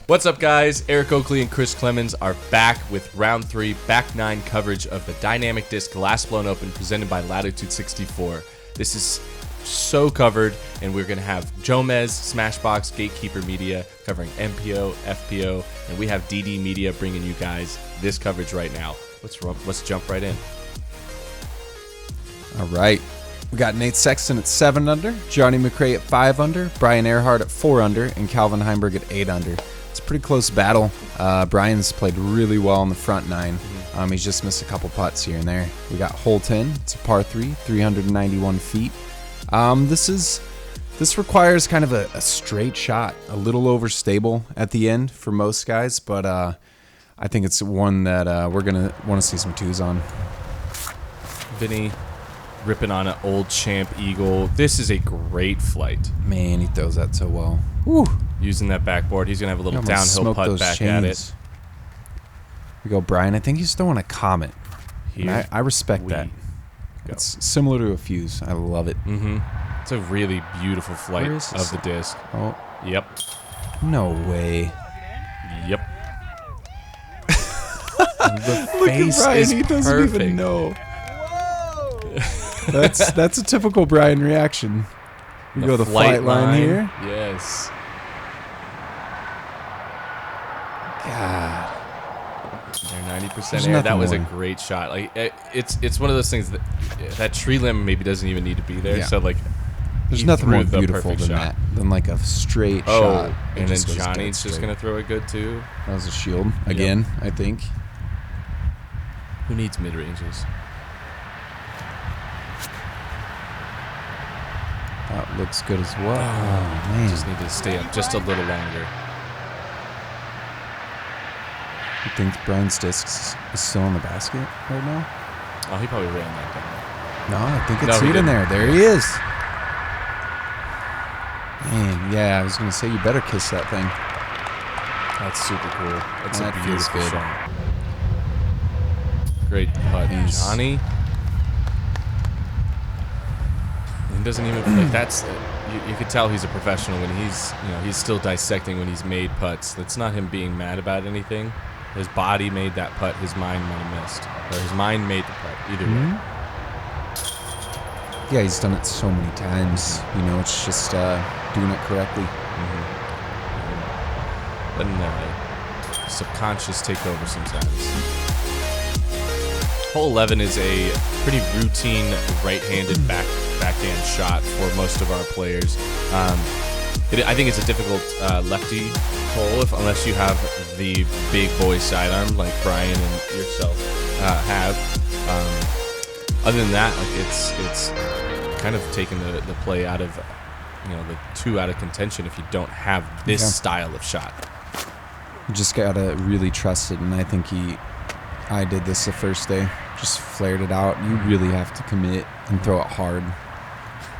What's up, guys? Eric Oakley and Chris Clemens are back with round 3, back 9 coverage of the Dynamic Disc Glass Blown Open presented by Latitude 64. This is so covered, and we're going to have Jomez, Smashbox, Gatekeeper Media covering MPO, FPO, and we have DD Media bringing you guys this coverage right now. Let's jump right in. All right. We got Nate Sexton at 7 under, Johnny McCray at 5 under, Brian Earhart at 4 under, and Calvin Heimburg at 8 under. It's a pretty close battle. Brian's played really well in the front 9. He's just missed a couple putts here and there. We got hole 10. It's a par 3, 391 feet. This requires kind of a straight shot, a little overstable at the end for most guys, but I think it's one that we're going to want to see some twos on. Vinny ripping on an old champ eagle. This is a great flight. Man, he throws that so well. Woo. Using that backboard, he's going to have a little downhill putt back at it. We go, Brian. I think he's throwing a Comet. I respect that. It's similar to a Fuse. I love it. It's a really beautiful flight of the disc. Oh. Yep. No way. Yep. The face Look at Brian. He doesn't perfect. Even know. That's a typical Brian reaction. We go the flight line here. Yes. God. They're 90% air. That was a great shot. Like it's one of those things that tree limb maybe doesn't even need to be there. Yeah. So like, there's nothing more beautiful than like a straight shot. And then Johnny's just gonna throw it good too. That was a shield again. Yep. I think. Who needs mid ranges? That looks good as well. Oh, man. Just need to stay up just a little longer. You think Brian's disc is still in the basket right now? Oh, he probably ran that down. No, I think it's in there. There he is. Man, yeah, I was going to say you better kiss that thing. That's super cool. It's a beautiful shot. Great putt. Johnny. He doesn't even like that's. You could tell he's a professional when he's still dissecting when he's made putts. That's not him being mad about anything. His body made that putt. His mind might have missed, or his mind made the putt. Either way. Yeah, he's done it so many times. It's just doing it correctly. Letting subconscious take over sometimes. Hole 11 is a pretty routine right-handed backhand shot for most of our players. I think it's a difficult lefty hole unless you have the big boy sidearm like Brian and yourself have. Other than that, like it's kind of taking the play out of the two out of contention if you don't have this style of shot. You just gotta really trust it, and I think I did this the first day. Just flared it out. You really have to commit and throw it hard.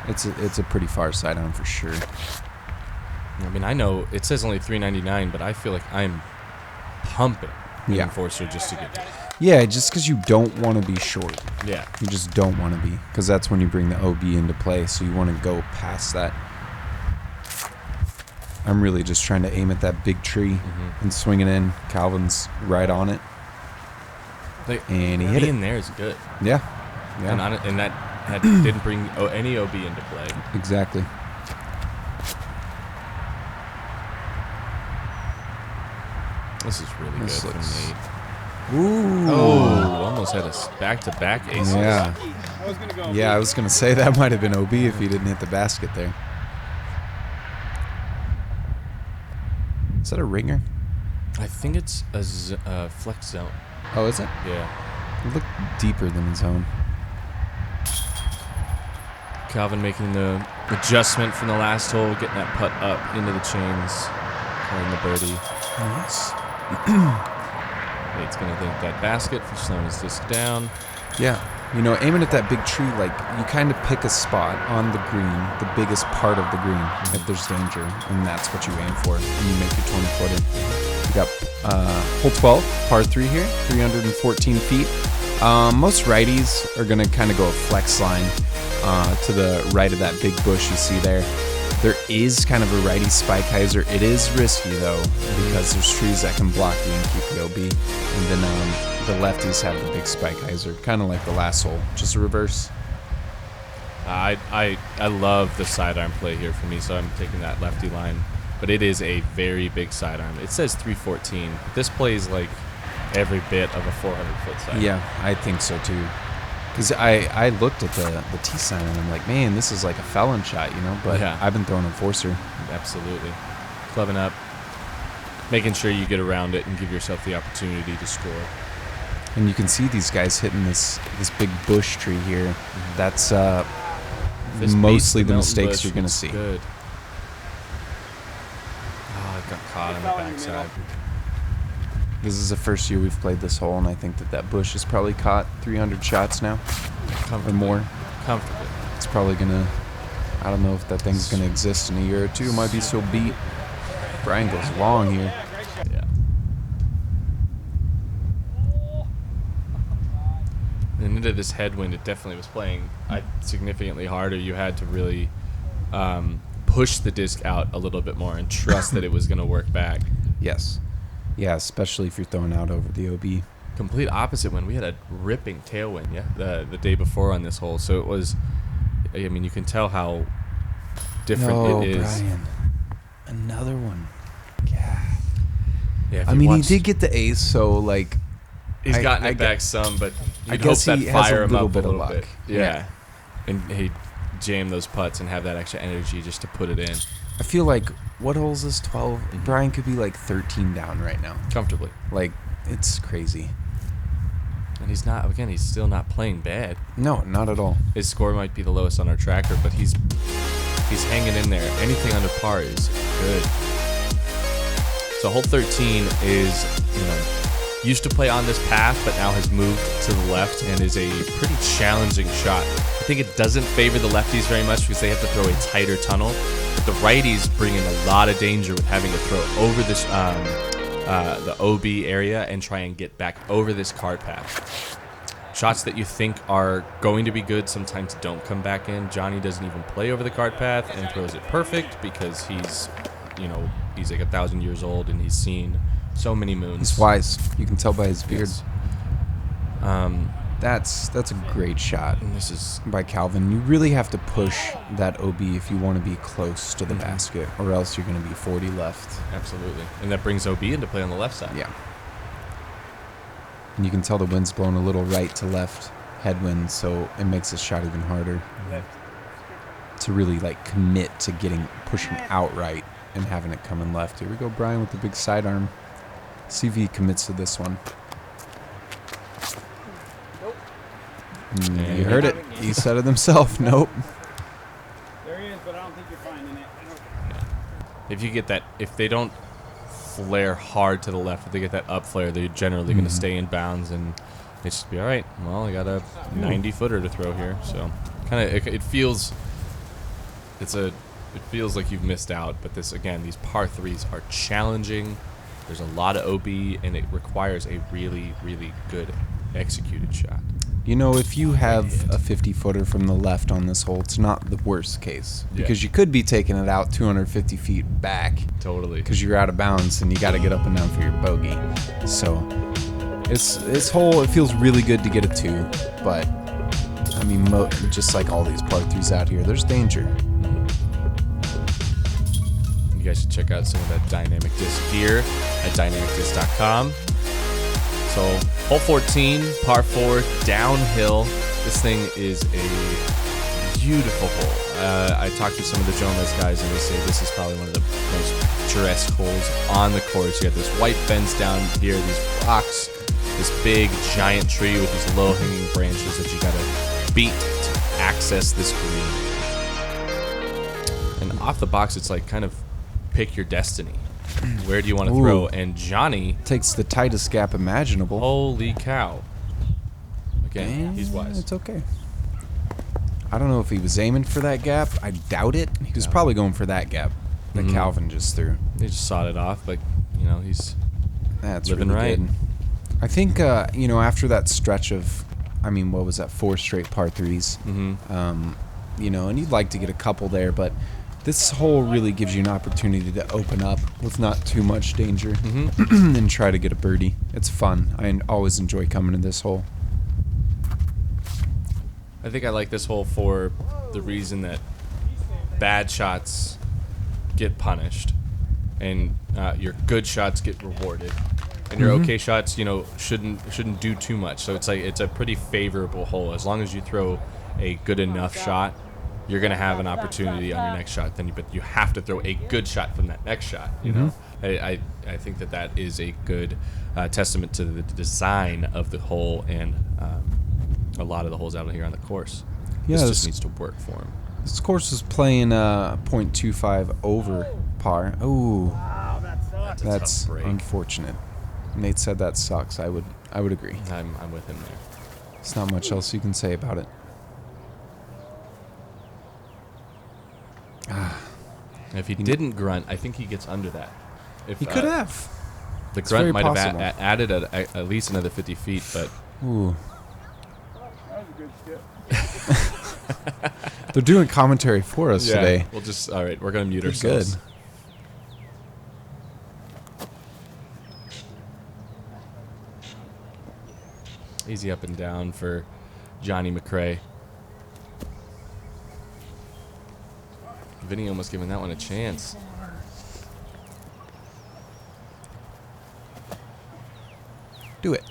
It's a pretty far sidearm for sure. I mean, I know it says only 399, but I feel like I'm pumping the Enforcer just to get. Yeah, just because you don't want to be short. Yeah. You just don't want to be, because that's when you bring the OB into play. So you want to go past that. I'm really just trying to aim at that big tree and swing it in. Calvin's right on it. And he hit it. In there is good. Yeah. And that didn't bring any OB into play. Exactly. This is really good from Nate. Ooh. Oh, almost had us back-to-back aces. Yeah. I was going to say that might have been OB if he didn't hit the basket there. Is that a ringer? I think it's a flex zone. Oh, is it? Yeah. It looked deeper than the zone. Calvin making the adjustment from the last hole, getting that putt up into the chains, calling the birdie. Nice. Nate's going to think that basket for slowing his disc down. Yeah. Aiming at that big tree, like, you kind of pick a spot on the green, the biggest part of the green, if there's danger, and that's what you aim for, and you make your 20-footer. We got hole 12, par 3 here, 314 feet. Most righties are going to kind of go a flex line to the right of that big bush you see there. There is kind of a righty spike hyzer. It is risky though, because there's trees that can block you and keep the OB. And then the lefties have the big spike hyzer, kind of like the last hole, just a reverse. I love the sidearm play here for me, so I'm taking that lefty line. But it is a very big sidearm. It says 314. This plays like every bit of a 400-foot sidearm. Yeah, I think so too. Because I looked at the tee sign and I'm like, man, this is like a felon shot, you know? But Yeah. I've been throwing enforcer. Absolutely. Clubbing up, making sure you get around it and give yourself the opportunity to score. And you can see these guys hitting this big bush tree here. That's This mostly base the mountain mistakes bush you're going to looks see. Good. Oh, I got caught on the backside. This is the first year we've played this hole, and I think that bush has probably caught 300 shots now or more. Comfortably. It's probably going to, I don't know if that thing's going to exist in a year or two. It might be so beat. Brian goes long here. Yeah. And into this headwind, it definitely was playing significantly harder. You had to really push the disc out a little bit more and trust that it was going to work back. Yes. Yeah, especially if you're throwing out over the OB. Complete opposite when we had a ripping tailwind, the day before on this hole. So it was, I mean, you can tell how different it is. Brian. Another one. Yeah. Yeah, I mean, he did get the ace, so like he's I- gotten I it gu- back some, but I you'd hope guess that he has fire a him little up bit a of little luck. bit. Yeah. Yeah. And he'd jam those putts and have that extra energy just to put it in I feel like what hole is this? 12. Brian could be like 13 down right now. comfortably. Like it's crazy. And he's not, again, he's still not playing bad. No, not at all. His score might be the lowest on our tracker, but he's hanging in there. Anything under par is good. So hole 13 is, used to play on this path, but now has moved to the left and is a pretty challenging shot. I think it doesn't favor the lefties very much because they have to throw a tighter tunnel. But the righties bring in a lot of danger with having to throw over this the OB area and try and get back over this cart path. Shots that you think are going to be good sometimes don't come back in. Johnny doesn't even play over the cart path and throws it perfect because he's like 1,000 years old and he's seen so many moons. He's wise. You can tell by his beard. Yes. That's a great shot And this is by Calvin. You really have to push that OB if you want to be close to the basket, or else you're going to be 40 left. absolutely, and that brings OB into play on the left side. Yeah. And you can tell the wind's blowing a little right to left headwind, so it makes this shot even harder to really like commit to pushing out right and having it come in left. Here we go, Brian with the big sidearm. See if he commits to this one. You heard it. He said it himself. Nope. There he is, but I don't think you're finding it. If you get that, if they don't flare hard to the left, if they get that up flare, they're generally going to stay in bounds and it should be all right. Well, I got a 90-footer to throw here, so kind of it feels like you've missed out. But this again, these par threes are challenging. There's a lot of OB, and it requires a really, really good executed shot. You know, if you have a 50-footer from the left on this hole, it's not the worst case. Because you could be taking it out 250 feet back. Totally. Because you're out of bounds and you got to get up and down for your bogey. So, this hole, it feels really good to get a 2. But, I mean, just like all these par 3s out here, there's danger. You guys should check out some of that dynamic disc gear at dynamicdisc.com. So, hole 14, par 4, downhill. This thing is a beautiful hole. I talked to some of the Jonas guys, and they say this is probably one of the most picturesque holes on the course. You have this white fence down here, these rocks, this big giant tree with these low-hanging branches that you gotta beat to access this green. And off the box, it's like kind of pick your destiny. Where do you want to throw? And Johnny Takes the tightest gap imaginable. holy cow. Again, he's wise. It's okay. I don't know if he was aiming for that gap. I doubt it. He was probably going for that gap that Calvin just threw. They just sawed it off, but, he's That's living really right. good. I think, after that stretch of, what was that, 4 straight par 3s, and you'd like to get a couple there, but This hole really gives you an opportunity to open up with not too much danger Mm-hmm. and try to get a birdie. It's fun. I always enjoy coming to this hole. I think I like this hole for the reason that bad shots get punished, and your good shots get rewarded, and your okay shots, shouldn't do too much. So it's a pretty favorable hole. As long as you throw a good enough shot, you're gonna have an opportunity on your next shot. But you have to throw a good shot from that next shot. You know, I think that is a good testament to the design of the hole and a lot of the holes out here on the course. Yeah, this just needs to work for him. This course is playing .25 over par. Ooh, Wow, that sucks. that's tough break. unfortunate. Nate said that sucks. I would agree. I'm with him there. There's not much else you can say about it. If he didn't grunt, I think he gets under that. If, He could have. The It's very grunt might have possible. added at least another 50 feet, but Ooh. That was a good skip. They're doing commentary for us today. We'll just all right. We're gonna mute Good. ourselves. Easy up and down for Johnny McCray. Vinny almost giving that one a chance. Do it.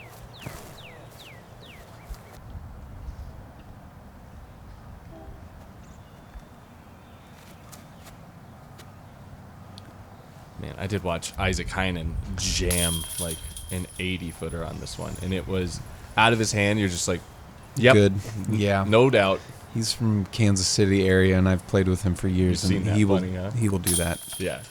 Man, I did watch Isaac Heinen jam like an 80-footer on this one, and it was out of his hand. You're just like, yep, Good. Yeah. no doubt. He's from Kansas City area, and I've played with him for years. You've And seen that he will bunny, huh? he will do that. Yeah.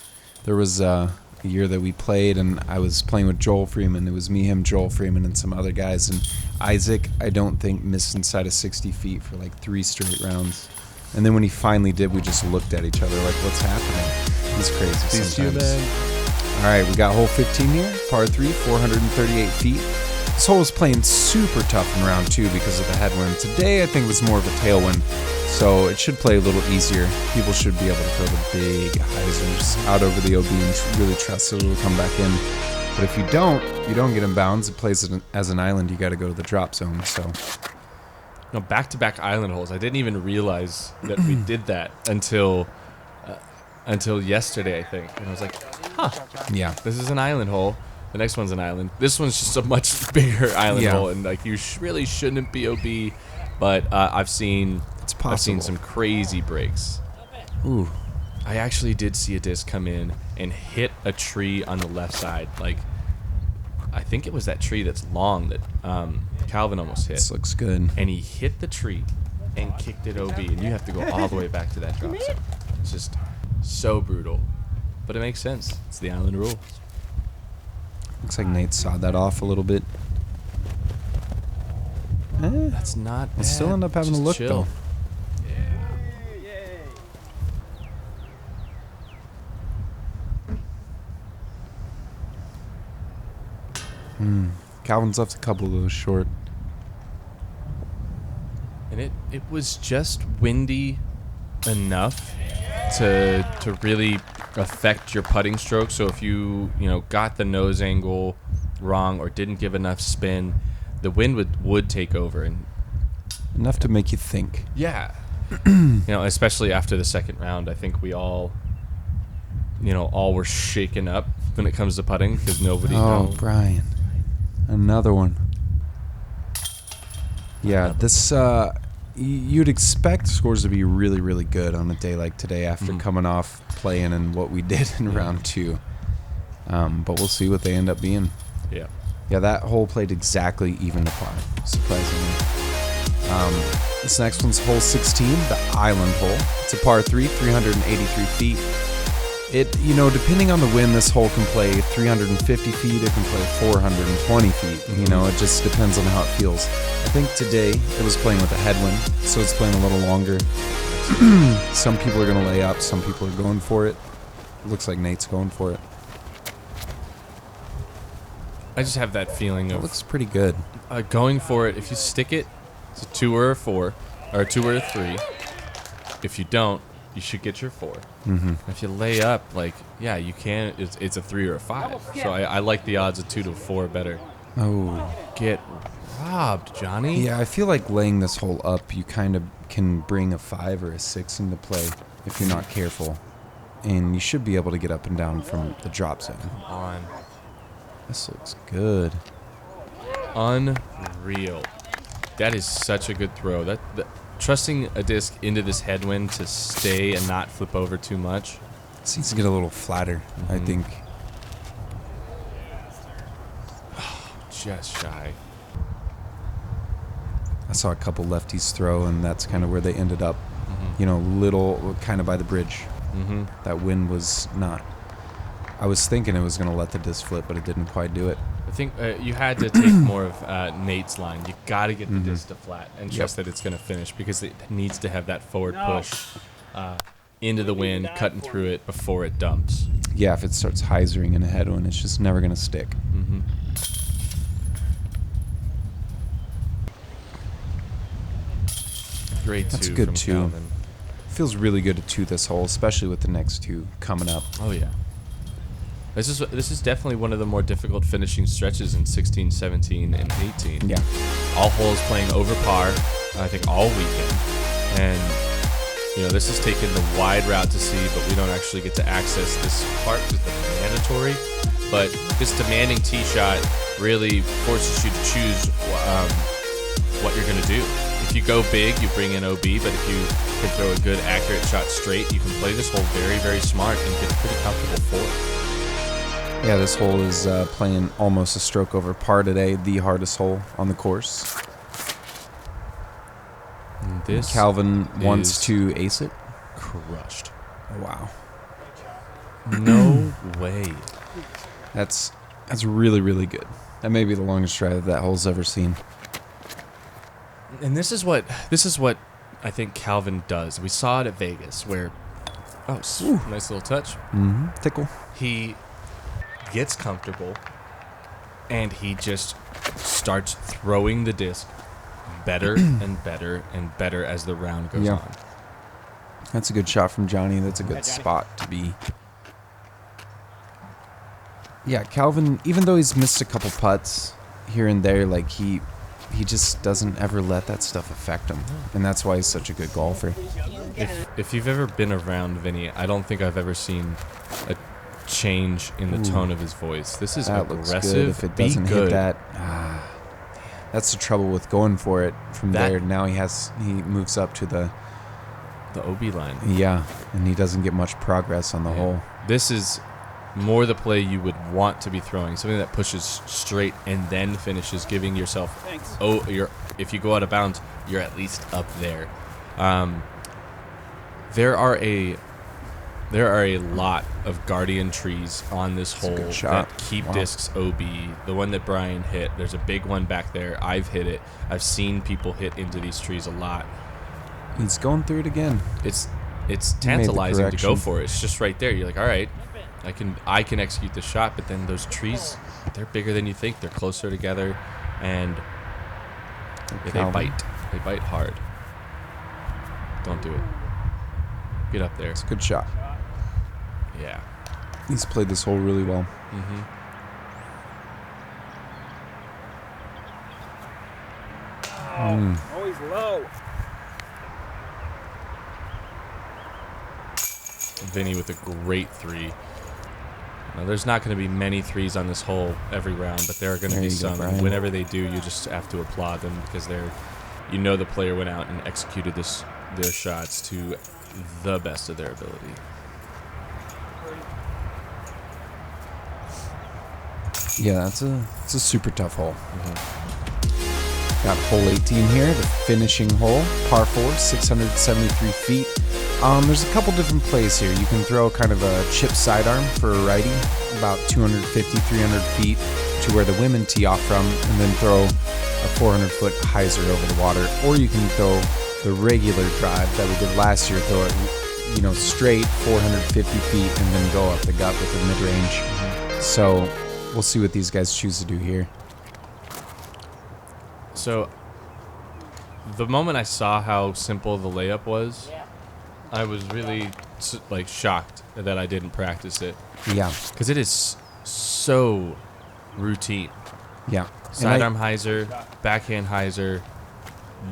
There was a year that we played, and I was playing with Joel Freeman. It was me, him, Joel Freeman, and some other guys. And Isaac, I don't think, missed inside of 60 feet for like 3 straight rounds. And then when he finally did, we just looked at each other like, what's happening? He's crazy sometimes. All right, we got hole 15 here, par 3, 438 feet. This hole was playing super tough in round 2 because of the headwind. Today, I think it was more of a tailwind, so it should play a little easier. People should be able to throw the big hyzers out over the OB and really trust that it'll come back in. But if you don't get in bounds. It plays as an island. You got to go to the drop zone. So No, back-to-back island holes. I didn't even realize that we did that until yesterday, I think. And I was like, huh, yeah, this is an island hole. The next one's an island. This one's just a much bigger island Yeah. hole, and like you really shouldn't be OB. But I've seen possible. I've seen some crazy breaks. ooh, I actually did see a disc come in and hit a tree on the left side. Like, I think it was that tree that's long that Calvin almost hit. this looks good. And he hit the tree and kicked it OB, and you have to go all the way back to that drop zone. It's just so brutal, but it makes sense. It's the island rule. Looks like Nate sawed that off a little bit. That's not We'll bad. still end up having Just a look chill. though. Yay. Calvin's left a couple of those short. And it was just windy enough to really affect your putting stroke. So if you got the nose angle wrong or didn't give enough spin, the wind would take over. And Enough to make you think. yeah, especially after the second round, I think we all were shaken up when it comes to putting because nobody Oh, Brian. Another one. Yeah, this you'd expect scores to be really, really good on a day like today after coming off playing and what we did in round 2. But we'll see what they end up being. Yeah. Yeah, that hole played exactly even to par, surprisingly. This next one's hole 16, the island hole. It's a par 3, 383 feet. It, depending on the wind, this hole can play 350 feet. It can play 420 feet. It just depends on how it feels. I think today it was playing with a headwind, so it's playing a little longer. Some people are going to lay up. Some people are going for it. Looks like Nate's going for it. I just have that feeling It of looks pretty good. going for it. If you stick it, it's a 2 or a 4, or a 2 or a 3. If you don't, you should get your 4. Mm-hmm. If you lay up, like, yeah, you can. It's a 3 or a 5. So I like the odds of 2 to 4 better. Oh. Get robbed, Johnny. Yeah, I feel like laying this hole up, you kind of can bring a 5 or a 6 into play if you're not careful. And you should be able to get up and down from the drop zone. Come on. This looks good. Unreal. That is such a good throw. Trusting a disc into this headwind to stay and not flip over too much. This needs to get a little flatter, I think. Just shy. I saw a couple lefties throw, and that's kind of where they ended up. You know, little, kind of by the bridge. That wind was not. I was thinking it was going to let the disc flip, but it didn't quite do it. I think you had to take more of Nate's line. You got to get the disc to flat and trust that it's going to finish because it needs to have that forward push into the wind, cutting through it before it dumps. Yeah, if it starts hyzering in a headwind, it's just never going to stick. Great That's two good from too. Calvin. Feels really good to 2 this hole, especially with the next 2 coming up. Oh yeah. This is definitely one of the more difficult finishing stretches in 16, 17, and 18. Yeah. All holes playing over par, I think all weekend. And, you know, this is taking the wide route to see, but we don't actually get to access this part because it's mandatory. But this demanding tee shot really forces you to choose what you're going to do. If you go big, you bring in OB, but if you can throw a good, accurate shot straight, you can play this hole very, very smart and get a pretty comfortable 4. Yeah, this hole is playing almost a stroke over par today, the hardest hole on the course. This Calvin wants is to ace it. crushed. Wow. No way. That's really, really good. That may be the longest drive that hole's ever seen. And this is what I think Calvin does. We saw it at Vegas where nice little touch. Tickle. He gets comfortable and he just starts throwing the disc better and better and better as the round goes on. That's a good shot from Johnny. That's a good spot to be. Yeah, Calvin, even though he's missed a couple putts here and there, like he just doesn't ever let that stuff affect him. And that's why he's such a good golfer. If you've ever been around Vinny, I don't think I've ever seen a change in the tone of his voice. This is That looks aggressive. good. If it doesn't Be hit good. that, that's the trouble with going for it from That- there. Now he moves up to the OB line. and he doesn't get much progress on the hole. This is more the play you would want to be throwing. Something that pushes straight and then finishes, giving yourself, if you go out of bounds, you're at least up there. There are a lot of guardian trees on this hole good shot. that keep Wow. discs OB. The one that Brian hit, there's a big one back there. I've hit it. I've seen people hit into these trees a lot. He's going through it again. It's the tantalizing to go correction. for it. It's just right there. You're like, all right, I can execute the shot, but then those trees, they're bigger than you think. They're closer together, and they bite. They bite hard. Don't do it. Get up there. It's a good shot. Yeah. He's played this hole really well. Always low. Vinny with a great 3. Now, there's not going to be many 3s on this hole every round, but there are going to There be you go, some. Brian. Whenever they do, you just have to applaud them because the player went out and executed their shots to the best of their ability. Yeah, it's a super tough hole. Got hole 18 here, the finishing hole, par 4, 673 feet. There's a couple different plays here. You can throw kind of a chip sidearm for a righty, about 250, 300 feet to where the women tee off from, and then throw a 400-foot hyzer over the water. Or you can throw the regular drive that we did last year, throw it, straight 450 feet, and then go up the gut with the mid-range. So we'll see what these guys choose to do here. So, the moment I saw how simple the layup was, I was really like shocked that I didn't practice it Yeah, because it is so routine. yeah. Sidearm hyzer, backhand hyzer.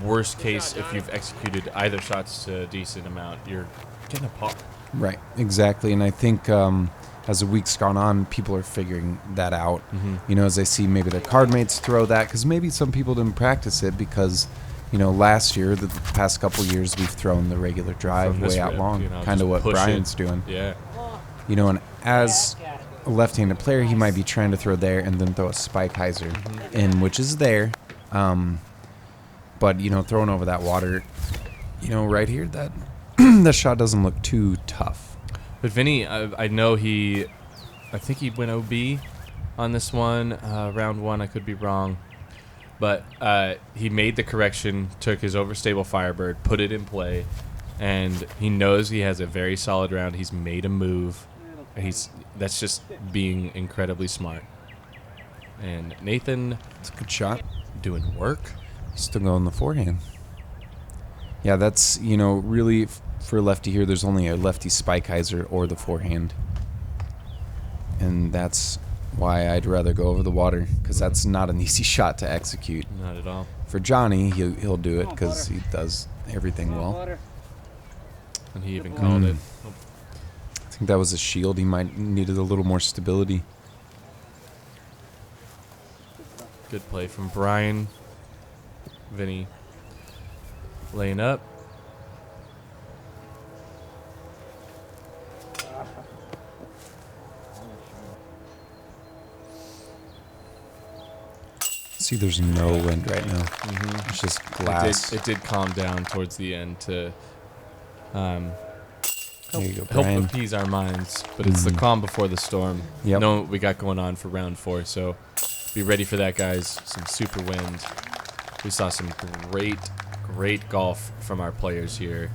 Worst case, if you've executed either shots to a decent amount, you're getting a par. Right, exactly. And I think as the week's gone on, people are figuring that out. You know, as they see maybe their card mates throw that, because maybe some people didn't practice it because, you know, last year, the past couple years, we've thrown the regular drive From this way out rip, long, you know, kind of just what push Brian's it. doing. Yeah. You know, and as a left-handed player, he might be trying to throw there and then throw a spike hyzer in, which is there. But, you know, throwing over that water, you know, right here, that that shot doesn't look too tough. But Vinny, I know I think he went OB on this one, round one. I could be wrong. But he made the correction, took his overstable Firebird, put it in play, and he knows he has a very solid round. He's made a move. That's just being incredibly smart. And Nathan, It's a good shot. doing work. Still going the forehand. Yeah, that's, you know, really for a lefty here, there's only a lefty spike hyzer or the forehand. And that's why I'd rather go over the water, because that's not an easy shot to execute. Not at all. For Johnny, he'll do it because he does everything well. And he even called it. I think that was a shield. He might needed a little more stability. Good play from Brian. Vinny laying up. See, there's no wind right now. It's just glass. It did calm down towards the end to There you go, help Brian. appease our minds. But it's the calm before the storm. Yep. Knowing what we got going on for round 4. So be ready for that, guys. Some super wind. We saw some great golf from our players here.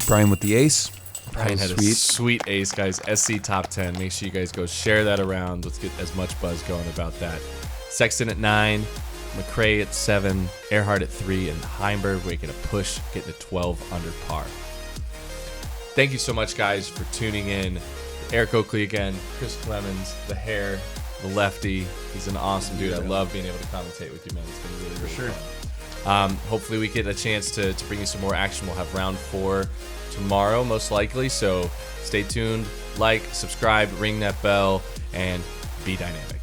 Brian with the ace. Brian That had was a sweet ace, guys. SC top 10. Make sure you guys go share that around. Let's get as much buzz going about that. Sexton at 9, McCray at 7, Earhart at 3, and Heimburg making a push, getting to 12 under par. Thank you so much, guys, for tuning in. Eric Oakley again, Chris Clemens, the hair, the lefty. He's an awesome dude. I love being able to commentate with you, man. It's been really, really fun. Hopefully we get a chance to bring you some more action. We'll have round 4 tomorrow, most likely. So stay tuned, like, subscribe, ring that bell, and be dynamic.